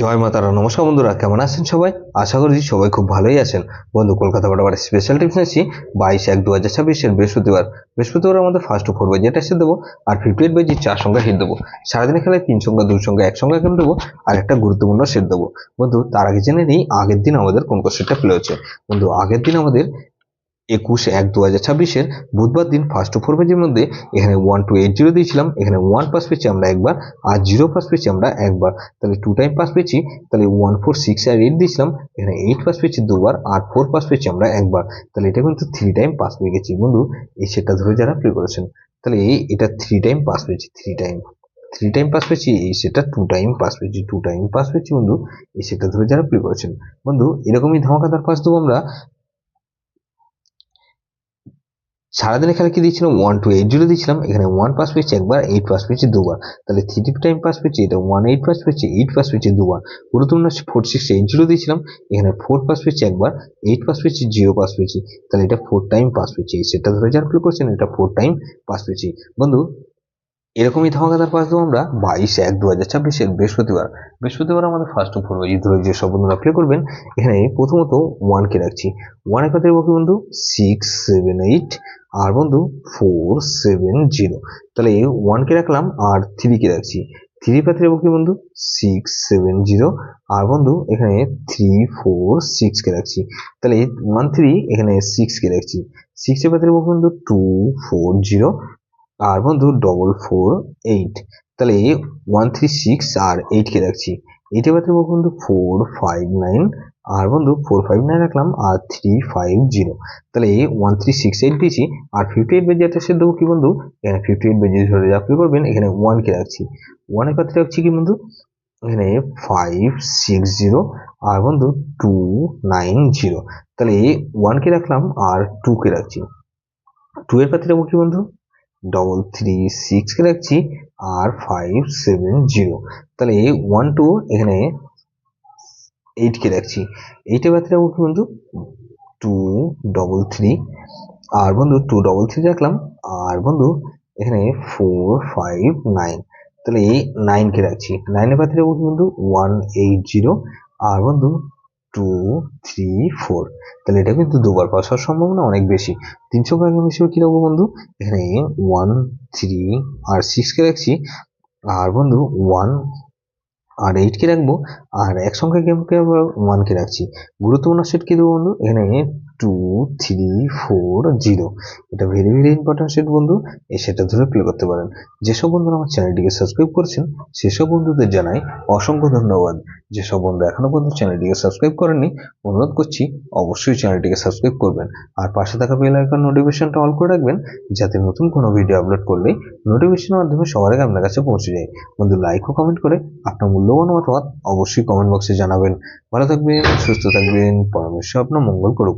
জয় মাতারা। নমস্কার বন্ধুরা, কেমন আছেন সবাই? আশা করি সবাই খুব ভালোই আছেন। বন্ধু, কলকাতা বরাবর স্পেশাল টিপস নিয়েছি 22/1/2026 বৃহস্পতিবার আমাদের ফার্স্ট 4 বাই যেটা এসে দেবো, আর 58 বাই 4 সংখ্যা হিট দেবো। সারাদিনে খেলায় 3 সংখ্যা 2 সংখ্যা 1 সংখ্যা গেম দেবো, আর একটা গুরুত্বপূর্ণ সেট দেবো। বন্ধু, তার আগে জেনে নিই আগের দিন আমাদের কোন কোন সেটটা প্লে হচ্ছে। বন্ধু, আগের দিন আমাদের 21/1/2026 বুধবার দিন ফার্স্ট 4 পেজের মধ্যে এখানে 1280 দিয়েছিলাম, এখানে 1 পাস পেয়েছি আমরা একবার, আর 0 পাস পেয়েছি আমরা একবার, তাহলে 2 টাইম পাস পেয়েছি। তাহলে 146 আর 8 দিয়েছিলাম, এখানে 8 পাস পেয়েছি দুবার, আর 4 পাস পেয়েছি আমরা একবার, তাহলে এটা কিন্তু 3 টাইম পাস পেয়ে গেছি। বন্ধু, এই সেটটা ধরে যারা প্লে করেছেন, তাহলে এটা 3 টাইম পাস পেয়েছি, 3 টাইম পাস পেয়েছি। এই সেটটা 2 টাইম পাস পেয়েছি, 2 টাইম পাস পেয়েছি। বন্ধু, এই সেটটা ধরে যারা প্লে করেছেন, বন্ধু এরকমই ধামাকাদার পাস দেবো আমরা। সারাদিনে খেলা কি দিয়েছিলাম? 1280 দিয়েছিলাম, এখানে 1 পাস পেয়েছি একবার, 8 পাস পেয়েছি দুবার, তাহলে 3 টাইম পাস পেয়েছি। এটা 18 পাস পেয়েছি, 8 পাস পেয়েছি দুবার। গুরুত্বপূর্ণ 4680 দিয়েছিলাম, এখানে 4 পাস পেয়েছি একবার, 8 পাস পেয়েছি, 0 পাস পেয়েছি, তাহলে এটা 4 টাইম পাস পেয়েছি। সেটা ধরে যার প্লে করছেন, এটা 4 টাইম পাস পেয়েছি। বন্ধু, এরকমই ধামাকাদার পাস দেবো আমরা 22/1/2026 বৃহস্পতিবার আমাদের ফার্স্ট 4 বাই ধরে যে সব বন্ধুরা প্লে করবেন। এখানে প্রথমত 1 কে রাখছি, 1 এর পাতে রাখবো কি বন্ধু? 678, আর বন্ধু 470। তাহলে 1 কে রাখলাম, আর 3 কে রাখছি, 3 পাতে রাখবো কি বন্ধু? 670, আর বন্ধু এখানে 346 কে রাখছি, তাহলে 13, এখানে 6 কে রাখছি, 6 এর পাতে রাখবো বন্ধু 240, আর বন্ধু 448, তাহলে 136 আর 8 কে রাখছি, 8 এর পাত্রে বন্ধু 459, আর বন্ধু 459 রাখলাম, আর 350, তাহলে 1368 দিয়েছি। আর 58 বেজে একটা সেট দেবো কি বন্ধু? এখানে 58 বেজে ধরে আপনি করবেন, এখানে 1 কে রাখছি, 1 এর পাত্রে রাখছি কি বন্ধু? এখানে 560, আর বন্ধু 290, তাহলে 1 কে রাখলাম, আর 2 কে রাখছি, 2 এর পাত্রে রাখবো কি বন্ধু? 336 কে রাখছি, আর 570, তাহলে 12, এখানে 8 কে রাখছি, 8 এর বাদ রাখবো কি বন্ধু? 233, আর বন্ধু 233 রাখলাম, আর বন্ধু এখানে 459, তাহলে 9 কে রাখছি, 9 এর বাদ রাখবো কি বন্ধু? 180, আর বন্ধু 234, তাহলে এটা কিন্তু দুবার পাস হওয়ার সম্ভাবনা অনেক বেশি। 300 গ্রাম হিসেবে কি রাখবো বন্ধু? এখানে 1 3 আর 6 কে রাখছি, আর বন্ধু 1 আর 8 কে রাখবো, আর এক সংখ্যা গেমকে 1 কে রাখছি। গুরুত্বপূর্ণ সেট কি দেবো বন্ধু? এখানে 2340, এটা ভেরি ভেরি ইম্পর্টেন্ট সেট বন্ধু, এই সেটটা ধরে প্লে করতে পারেন। যেসব বন্ধুরা আমার চ্যানেলটিকে সাবস্ক্রাইব করেছেন সেসব বন্ধুদের জানাই অসংখ্য ধন্যবাদ। যেসব বন্ধু এখনো পর্যন্ত চ্যানেলটিকে সাবস্ক্রাইব করেননি, অনুরোধ করছি অবশ্যই চ্যানেলটিকে সাবস্ক্রাইব করবেন, আর পাশে থাকা বেল আইকন নোটিফিকেশনটা অল করে রাখবেন, যাতে নতুন কোনো ভিডিও আপলোড করলেই নোটিফিকেশনের মাধ্যমে সবার আগে আপনার কাছে পৌঁছে যায়। বন্ধু, লাইক ও কমেন্ট করে আপনার মূল্যবান মতামত অবশ্যই কমেন্ট বক্সে জানাবেন। ভালো থাকবেন, সুস্থ থাকবেন, পরমেশ্বর আপনার মঙ্গল করুক।